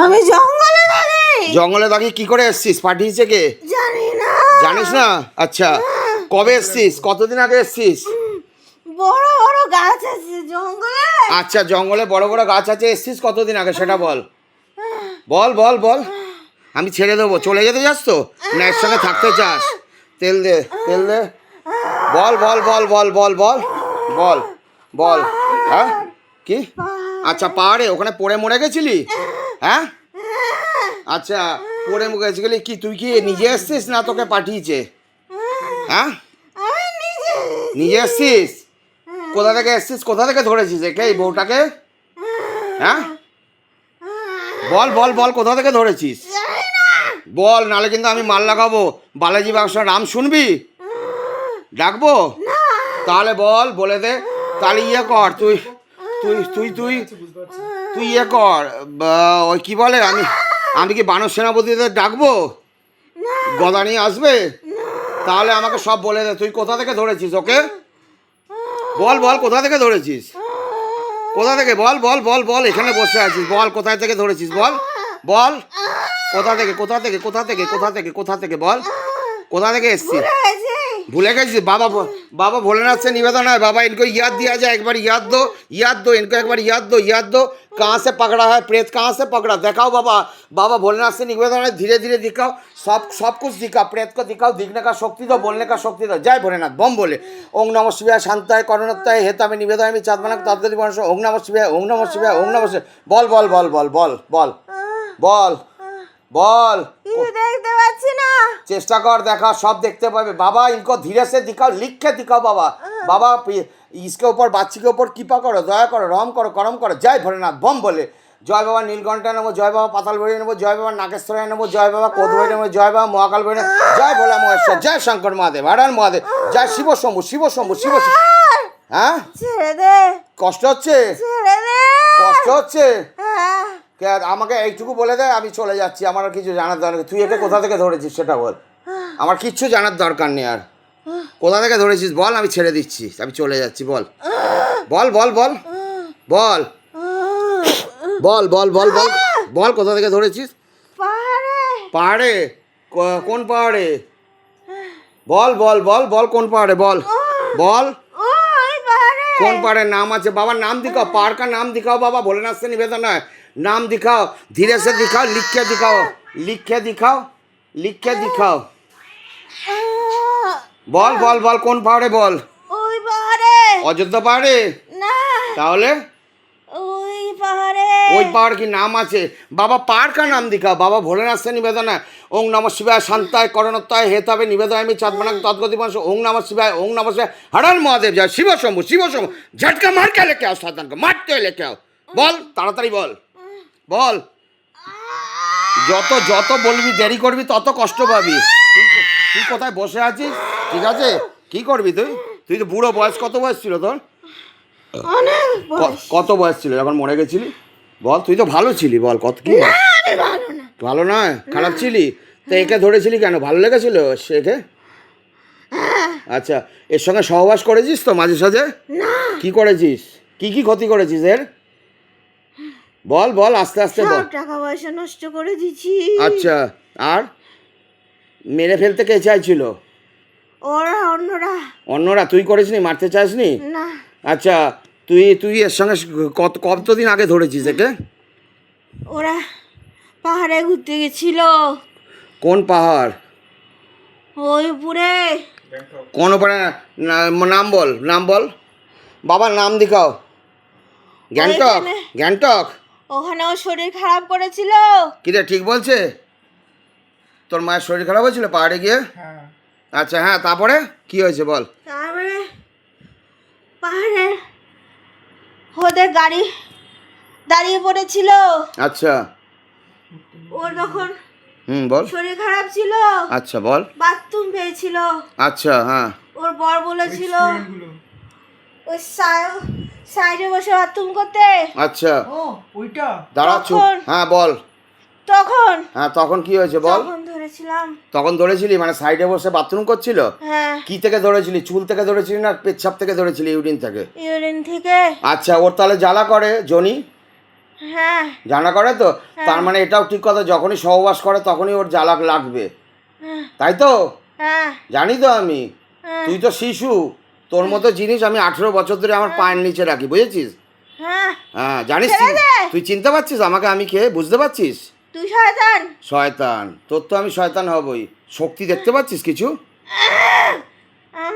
আমি জঙ্গলে থাকি। জঙ্গলে থাকি? কি করে এসছিস? পাঠিয়েছে কে? জানি না। জানিস না? আচ্ছা, কবে এসছিস? কতদিন আগে এসছিস? বড় বড় গাছ আছে জঙ্গলে। আচ্ছা, জঙ্গলে বড় বড় গাছ আছে, এসছিস কতদিন আগে সেটা বল। বল বল বল। আমি ছেড়ে দেবো। চলে যেতে চাস তো, না এর সঙ্গে থাকতে চাস? তেল দে, তেল দে। বল বল বল বল বল বল বল বল। হ্যাঁ, কি? আচ্ছা, পাহাড়ে ওখানে পড়ে মরে গেছিলি? হ্যাঁ, আচ্ছা, পড়ে মরে গেছিলি। কি তুই কি নিজে এসছিস না তোকে পাঠিয়েছে? হ্যাঁ, আমি নিজে। নিজে এসছিস? কোথা থেকে এসছিস? কোথা থেকে ধরেছিস একে, এই বউটাকে? হ্যাঁ, বল বল বল, কোথা থেকে ধরেছিস? জানি না। বল, নালে কিন্তু আমি মাল লাগাবো। বালাজি বাক্স রাম শুনবি? ডাকবো? তাহলে বল, বলে দে। তাহলে ইয়ে কর, তুই তুই তুই তুই তুই ইয়ে কর, ওই কি বলে, আমি কি বানর সেনাপতিদের ডাকবো? গদা নিয়ে আসবে? তাহলে আমাকে সব বলে দে, তুই কোথা থেকে ধরেছিস ওকে? বল বল, কোথা থেকে ধরেছিস? কোথা থেকে? বল বল বল বল, এখানে বসে আছিস, বল কোথায় থেকে ধরেছিস? বল বল, কোথা থেকে কোথা থেকে কোথা থেকে কোথা থেকে কোথা থেকে বল, কোথা থেকে এসছিস? भूले गए बाबा। बाबा भोलेनाथ से निवेदन है, बाबा इनको याद दिया जाए, एक बार याद दो इनको, एक बार याद दो। कहाँ से पकड़ा है प्रेत, कहाँ से पकड़ा? दिखाओ बाबा। बाबा भोलेनाथ से निवेदन है, धीरे धीरे दिखाओ, सब कुछ दिखाओ, प्रेत को दिखाओ, दिखने का शक्ति दो, बोलने का शक्ति दो। जय भोलेनाथ। बम बोले। ओम नमः शिवाय, शांताय करुणाय हेता में निवेदन में चाँदमानक तद्गति वर्ष। ओम नमः शिवाय, ओम नमः शिवाय, ओम नमः शिवाय। বল বল বল বল বল বল বল বল। দেখতে পাচ্ছি না। চেষ্টা কর, দেখা, সব দেখতে পাবে। बाबा इनको धीरे से दिखाओ, लिख के दिखाओ बाबा। बाबा इसके ऊपर, बाच्ची के ऊपर कृपा करो, दया करो, रम करो, करम करो। जय भोलेनाथ। बम बोले। जय बाबा नीलकंठा नेबो, जय बाबा पाताल भैरव नेबो, जय बाबा नागेश्वराय नेबो, जय बाबा कोदभैरव नेबो, जय बाबा महाकाल भैरव, जय भोला महेश्वर, जय शंकर महादेव, हरण महादेव, जय शिव शंभु शिव शंभु शिव। হ্যাঁ, ছেড়ে দে। কষ্ট হচ্ছে? ছেড়ে দে। কষ্ট হচ্ছে? হ্যাঁ। কে, আমাকে এইটুকু বলে দে, আমি চলে যাচ্ছি। আমার আর কিছু জানার দরকার নেই। তুই একে কোথা থেকে ধরেছিস সেটা বল। আমার কিচ্ছু জানার দরকার নেই আর। কোথা থেকে ধরেছিস বল, আমি ছেড়ে দিচ্ছি, আমি চলে যাচ্ছি। বল বল বল বল বল বল বল বল বল বল, কোথা থেকে ধরেছিস? পাহাড়ে। পাহাড়ে? কোন পাহাড়ে? বল বল বল বল, কোন পাহাড়ে বল বল। ওই পাহাড়ে। कौन पहाड़ है? नाम আছে बाबा, नाम दिखाओ, पहाड़ का नाम दिखाओ बाबा। भोलेनाथ से निवेदन है, नाम दिखाओ, धीरे से दिखाओ, लिख के दिखाओ, लिख के दिखाओ, लिख के दिखाओ। বল বল বল, কোন পাহাড়ে বল। ওই পাহাড়ে। অযোধ্যা পাহাড়ে? না। তাহলে ওই পাহাড়ে। ওই পাহাড় কি নাম আছে बाबा? पहाड़ का नाम दिखाओ बाबा। भोलेनाथ से निवेदन है, ओम नमः शिवाय, शांताय करुणाय हेतावे निवेदन में चाँदमानक तद्गति वर्ष। ओम नमः शिवाय, ओम नमः शिवाय, हरण महादेव, जय शिव शंभु शिव शंभु। झटका मार के लेके आओ, साधन को मारते लेके आओ। বল তাড়াতাড়ি বল বল। যত যত বলবি, দেরি করবি, তত কষ্ট পাবি। তুই কোথায় বসে আছিস? ঠিক আছে, কি করবি তুই? তুই তো বুড়ো, বয়স কত বয়স ছিল তোর? অনেক বয়স। কত বয়স ছিল যখন মরে গেছিলি? বল, তুই তো ভালো ছিলি, বল কত কি? না, আমি ভালো না। ভালো নয়, খারাপ ছিলি? তো একে ধরেছিলি কেন? ভালো লেগেছিল সেকে? আচ্ছা, এর সঙ্গে সহবাস করেছিস তো মাঝে সাঝে? না। কি করেছিস? কি কি ক্ষতি করেছিস এর? বল বল, আস্তে আস্তে বল। সব টাকা পয়সা নষ্ট করে দিছি। আচ্ছা, আর মেরে ফেলতে কে চাইছিল? ওরা অন্যরা। অন্যরা? তুই করিসনি? মারতে চাসনি? না। আচ্ছা, তুই এর সঙ্গে কতদিন আগে ধরেছিস একে? ওরা পাহাড়ে ঘুরতে গেছিল। কোন পাহাড়? ওই উপরে। কোন উপরে? নাম বল, নাম বল বাবার, নাম দিখাও। গ্যাংটক? ওইখানে। গ্যাংটক? ওখানে ওর শরীর খারাপ করেছিল। কি রে, ঠিক বলছে? তোর মায়ের শরীর খারাপ হয়েছিল পাহাড়ে গিয়ে? আচ্ছা, হ্যাঁ, তারপরে কি হয়েছে বল। তারপরে পাহাড়ে ওদের গাড়ি দাঁড়িয়ে পড়েছিল। আচ্ছা, ওর তখন বল। শরীর খারাপ ছিল। আচ্ছা, বল। বাথরুম পেয়েছিল। আচ্ছা, হ্যাঁ। ওর বর বলেছিল ওই সাইডে বসে বাথরুম করতে। আচ্ছা, ও ওইটা দাঁড়া, চুপ। তখন। হ্যাঁ, বল। তখন হ্যাঁ, তখন কি হয়েছে বল। তখন ধরেছিলাম। তখন ধরেছিলি মানে সাইডে বসে বাথরুম করছিল? হ্যাঁ। কি থেকে ধরেছিলি? চুল থেকে ধরেছিলি না পেচ্ছাপ থেকে ধরেছিলি, ইউরিন থেকে? ইউরিন থেকে। আচ্ছা, ওর তাহলে জ্বালা করে জনি? হ্যাঁ জানা করে তো, তার মানে এটাও ঠিক কথা, যখনই সহবাস করে তখনই ওর জ্বালা লাগবে, হ্যাঁ তাই তো? হ্যাঁ জানি তো আমি, হ্যাঁ তুই তো শিশু, তোর মতো জিনিস আমি 18 বছর ধরে আমার পায়ের নিচে রাখি, বুঝেছিস? হ্যাঁ হ্যাঁ জানিস, ছেড়ে দে। তুই চিনতে পারছিস আমাকে আমি কে, বুঝতে পারছিস? তুই শয়তান। শয়তান, তোর তো আমি শয়তান হবই। শক্তি দেখতে পাচ্ছিস কিছু?